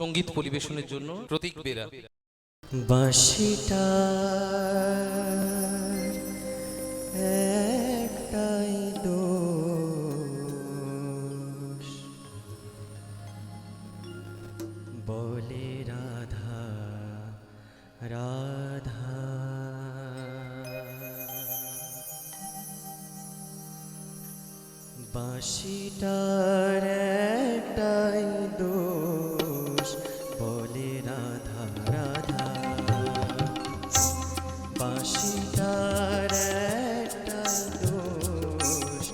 সঙ্গীত পরিবেশনের জন্য প্রতীক বেরা। বাঁশিটা একটাই দোষ, বলে রাধা রাধা। বাঁশিটার একটাই দোষ, বলে রাধা রাধা। বাঁশিটার একটাই দোষ,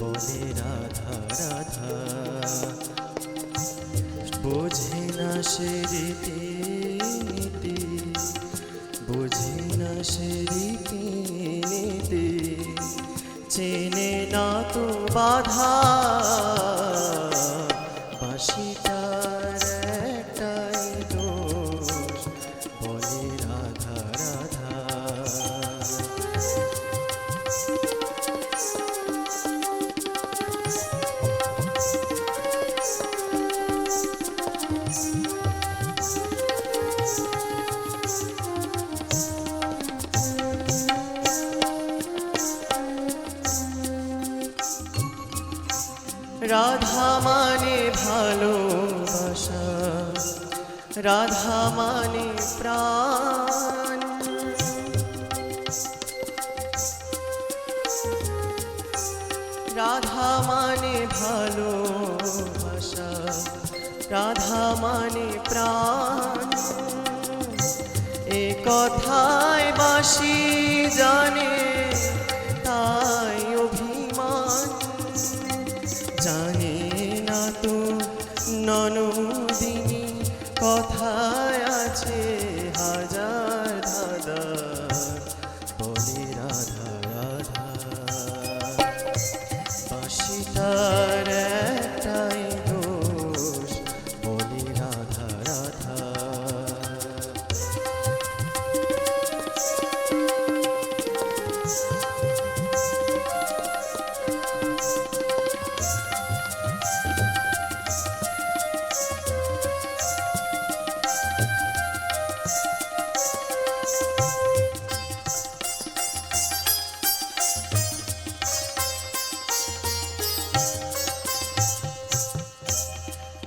বলে রাধা রাধা। বোঝে না সে রীতি নীতি, বোঝে না সে রীতি নীতি, চেনে না তো বাধা। বাঁশিটার একটাই দোষ, বলে রাধা রাধা। রাধা মানে ভালোবাসা, রাধা মানে প্রাণ। রাধা মানে ভালোবাসা, রাধা মানে প্রাণ। এ কথায় বাঁশি জানে তাই অভিমান, জানে না তো ননদিনী কথায় আছে হাজার ধাঁধা, বলে রাধা রাধা। বাঁশিটার একটাই দোষ, বলে রাধা রাধা।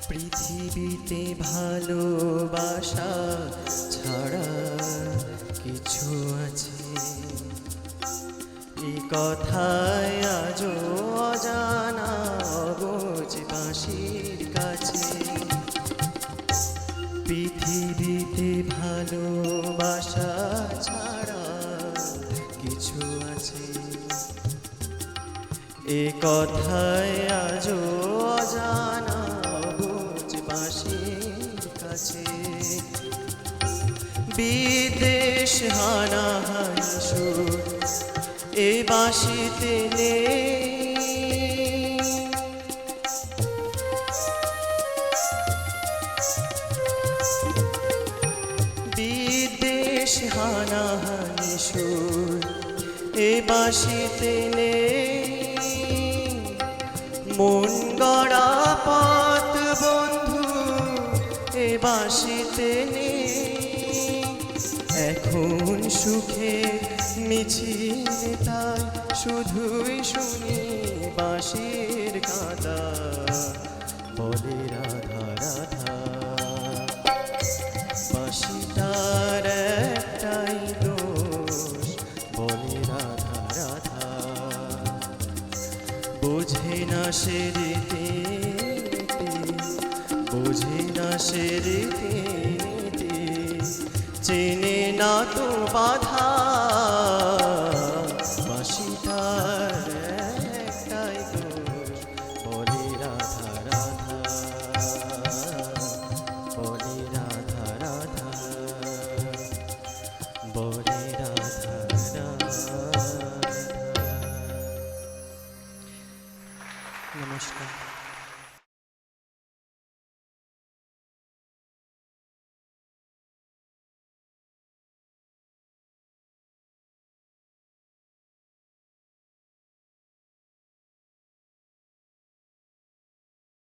পৃথিবীতে ভালোবাসা ছাড়া কিছু আছে, এই কথায় আজও অজানা অবুঝ বাঁশির কাছে। পৃথিবীতে ভালোবাসা ছাড়া কিছু আছে, এ কথায় আজও অজানা অবুঝ বাঁশির কাছে। বিদেশ হানাহানি সুর এ বাঁশিতে নেই, বিদেশ হানাহানি সুর এ বাঁশিতে নেই। মন গড়া পথ বন্ধু এ বাঁশিতে নেই। এখন সুখে মিছিল তাই শুধুই শুনি বাঁশির কাঁদা, বলে রাধা রাধা। বাঁশিটার একটাই দোষ, বলে রাধা রাধা। বোঝে না সে রীতি নীতি, বোঝে না সে রীতি নীতি, চেনে না তো বাধা।